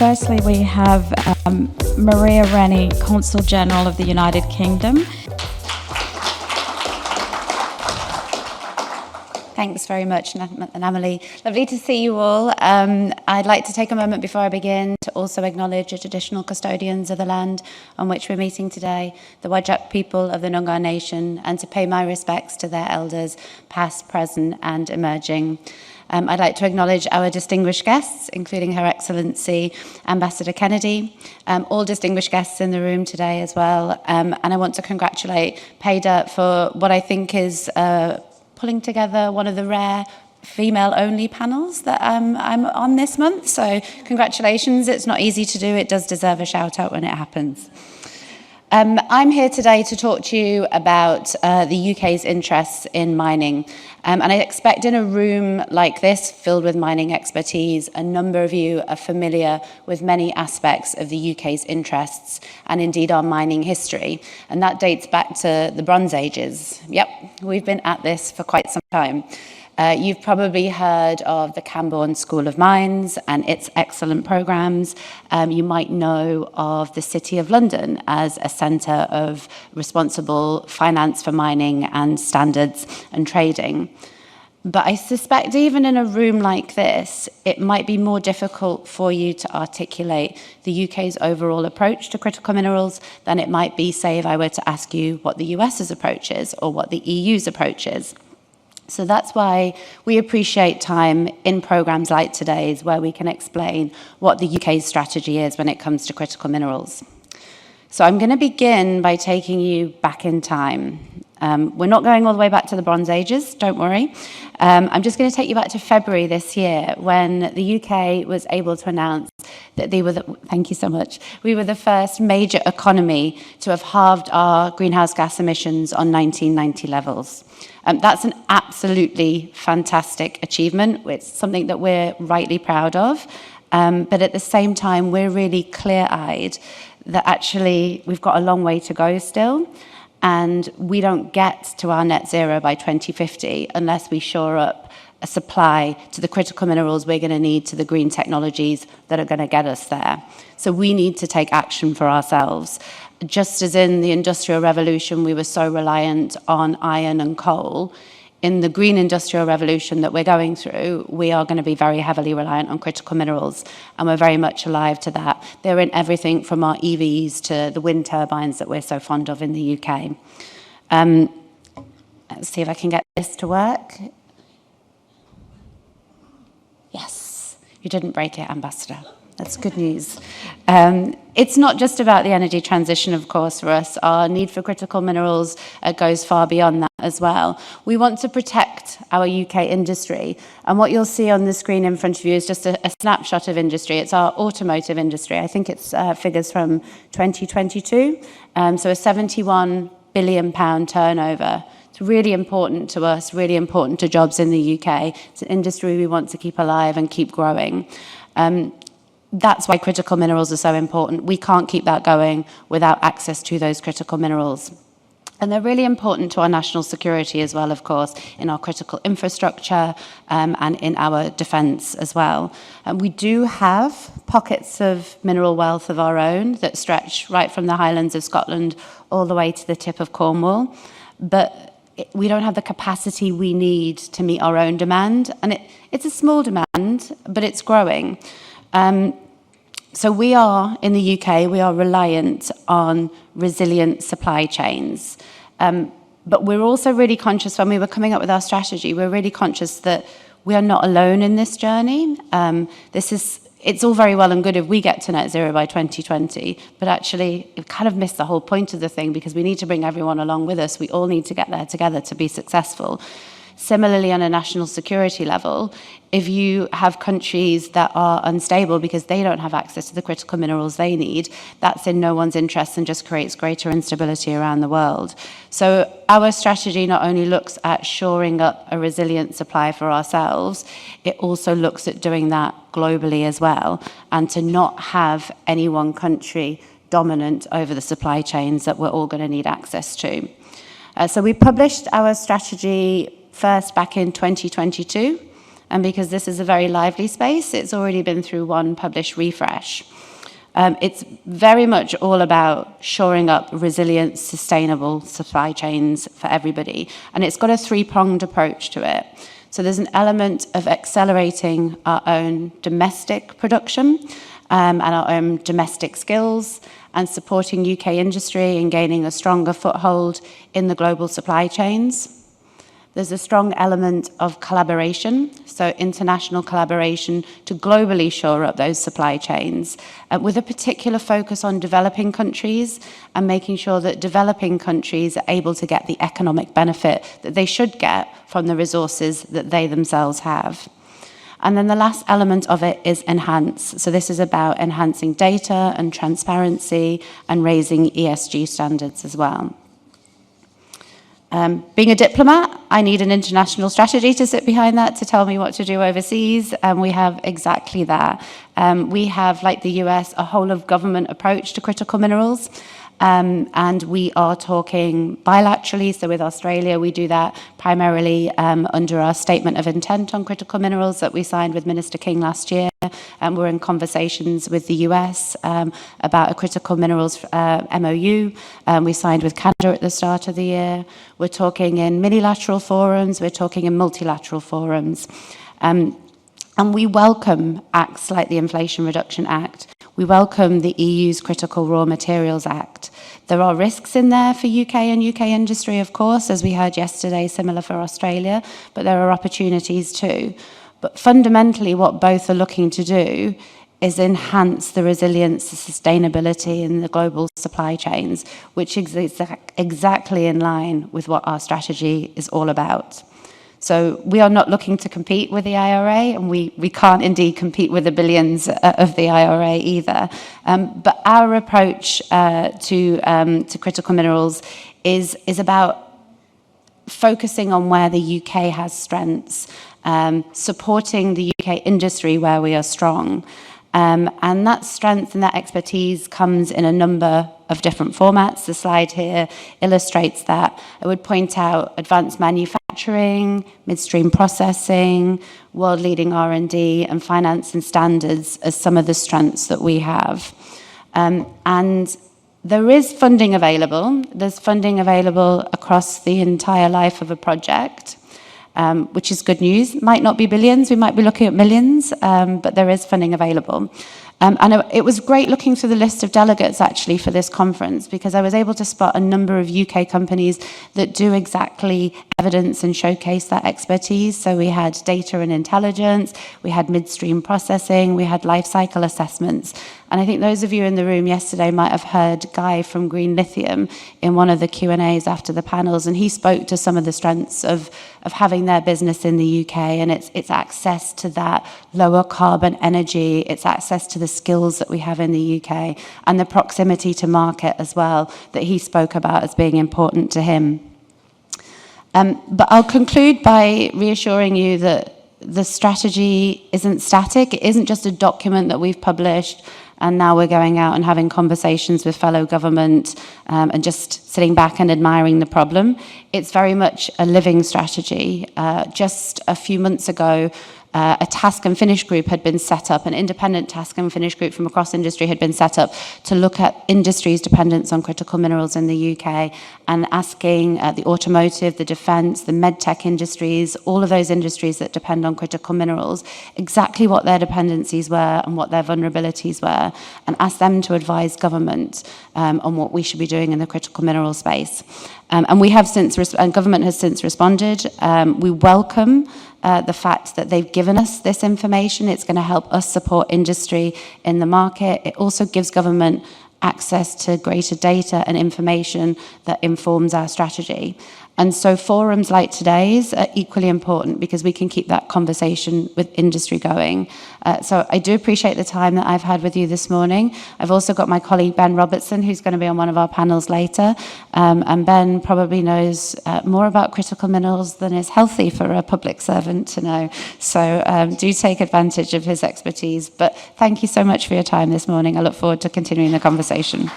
Firstly, we have Maria Rennie, Consul General of the United Kingdom. Thanks very much, Namali. Lovely to see you all. I'd like to take a moment before I begin to also acknowledge the traditional custodians of the land on which we're meeting today, the Whadjuk people of the Noongar Nation, and to pay my respects to their elders, past, present, and emerging. I'd like to acknowledge our distinguished guests, including Her Excellency Ambassador Kennedy, all distinguished guests in the room today as well. And I want to congratulate Paydirt for what I think is pulling together one of the rare female-only panels that I'm on this month. So congratulations. It's not easy to do. It does deserve a shout-out when it happens. I'm here today to talk to you about the UK's interests in mining. And I expect in a room like this, filled with mining expertise, a number of you are familiar with many aspects of the UK's interests and indeed our mining history. And that dates back to the Bronze Ages. Yep, we've been at this for quite some time. You've probably heard of the Camborne School of Mines and its excellent programs. You might know of the City of London as a centre of responsible finance for mining and standards and trading. But I suspect even in a room like this, it might be more difficult for you to articulate the UK's overall approach to critical minerals than it might be, say, if I were to ask you what the US's approach is or what the EU's approach is. So that's why we appreciate time in programmes like today's where we can explain what the UK's strategy is when it comes to critical minerals. So I'm going to begin by taking you back in time. We're not going all the way back to the Bronze Ages, don't worry. I'm just going to take you back to February this year when the UK was able to announce that they were thank you so much, we were the first major economy to have halved our greenhouse gas emissions on 1990 levels. That's an absolutely fantastic achievement. It's something that we're rightly proud of. But at the same time, we're really clear-eyed that actually we've got a long way to go still. And we don't get to our net zero by 2050 unless we shore up a supply to the critical minerals we're going to need, to the green technologies that are going to get us there. So we need to take action for ourselves. Just as in the Industrial Revolution, we were so reliant on iron and coal, in the green industrial revolution that we're going through, we are going to be very heavily reliant on critical minerals, and we're very much alive to that. They're in everything from our EVs to the wind turbines that we're so fond of in the UK. Let's see if I can get this to work. Yes, you didn't break it, Ambassador. That's good news. It's not just about the energy transition, of course, for us. Our need for critical minerals goes far beyond that as well. We want to protect our UK industry. And what you'll see on the screen in front of you is just a snapshot of industry. It's our automotive industry. I think it's figures from 2022. So a £71 billion turnover. It's really important to us, really important to jobs in the UK. It's an industry we want to keep alive and keep growing. That's why critical minerals are so important. We can't keep that going without access to those critical minerals. And they're really important to our national security as well, of course, in our critical infrastructure and in our defence as well. And we do have pockets of mineral wealth of our own that stretch right from the Highlands of Scotland all the way to the tip of Cornwall. But we don't have the capacity we need to meet our own demand. And it's a small demand, but it's growing. So we are, in the UK, we are reliant on resilient supply chains. But we're also really conscious, when we were coming up with our strategy, we're really conscious that we are not alone in this journey. It's all very well and good if we get to net zero by 2020, but actually it kind of missed the whole point of the thing because we need to bring everyone along with us. We all need to get there together to be successful. Similarly, on a national security level, if you have countries that are unstable because they don't have access to the critical minerals they need, that's in no one's interest and just creates greater instability around the world. So our strategy not only looks at shoring up a resilient supply for ourselves, it also looks at doing that globally as well, and to not have any one country dominant over the supply chains that we're all going to need access to. So we published our strategy first back in 2022. And because this is a very lively space, it's already been through one published refresh. It's very much all about shoring up resilient, sustainable supply chains for everybody. And it's got a three-pronged approach to it. So there's an element of accelerating our own domestic production and our own domestic skills, and supporting UK industry and gaining a stronger foothold in the global supply chains. There's a strong element of collaboration, so international collaboration to globally shore up those supply chains, with a particular focus on developing countries and making sure that developing countries are able to get the economic benefit that they should get from the resources that they themselves have. And then the last element of it is enhance. So this is about enhancing data and transparency and raising ESG standards as well. Being a diplomat, I need an international strategy to sit behind that to tell me what to do overseas, and we have exactly that. We have, like the US, a whole of government approach to critical minerals. And we are talking bilaterally, so with Australia we do that primarily under our statement of intent on critical minerals that we signed with Minister King last year. We're in conversations with the US about a critical minerals MOU. We signed with Canada at the start of the year. We're talking in minilateral forums, we're talking in multilateral forums. And we welcome acts like the Inflation Reduction Act. We welcome the EU's Critical Raw Materials Act. There are risks in there for UK and UK industry, of course, as we heard yesterday, similar for Australia, but there are opportunities too. But fundamentally, what both are looking to do is enhance the resilience, the sustainability in the global supply chains, which is exactly in line with what our strategy is all about. So we are not looking to compete with the IRA, and we can't indeed compete with the billions of the IRA either. But our approach to critical minerals is about focusing on where the UK has strengths, supporting the UK industry where we are strong. And that strength and that expertise comes in a number of different formats. The slide here illustrates that. I would point out advanced manufacturing, midstream processing, world-leading R&D, and finance and standards as some of the strengths that we have. And there is funding available. There's funding available across the entire life of a project. Which is good news. Might not be billions, we might be looking at millions, but there is funding available. And it was great looking through the list of delegates actually for this conference, because I was able to spot a number of UK companies that do exactly evidence and showcase that expertise. So we had data and intelligence, we had midstream processing, we had life cycle assessments. And I think those of you in the room yesterday might have heard Guy from Green Lithium in one of the Q&As after the panels, and he spoke to some of the strengths of having their business in the UK, and it's access to that lower carbon energy, it's access to the skills that we have in the UK, and the proximity to market as well, that he spoke about as being important to him. But I'll conclude by reassuring you that the strategy isn't static. It isn't just a document that we've published and now we're going out and having conversations with fellow government and just sitting back and admiring the problem. It's very much a living strategy. Just a few months ago, a task and finish group had been set up, an independent task and finish group from across industry had been set up to look at industry's dependence on critical minerals in the UK, and asking the automotive, the defence, the medtech industries, all of those industries that depend on critical minerals, exactly what their dependencies were and what their vulnerabilities were, and ask them to advise government on what we should be doing in the critical mineral space. And we have since, and government has since responded. We welcome the fact that they've given us this information. It's going to help us support industry in the market. It also gives government access to greater data and information that informs our strategy. And so forums like today's are equally important because we can keep that conversation with industry going. So I do appreciate the time that I've had with you this morning. I've also got my colleague Ben Robertson, who's going to be on one of our panels later. And Ben probably knows more about critical minerals than is healthy for a public servant to know. So do take advantage of his expertise. But thank you so much for your time this morning. I look forward to continuing the conversation.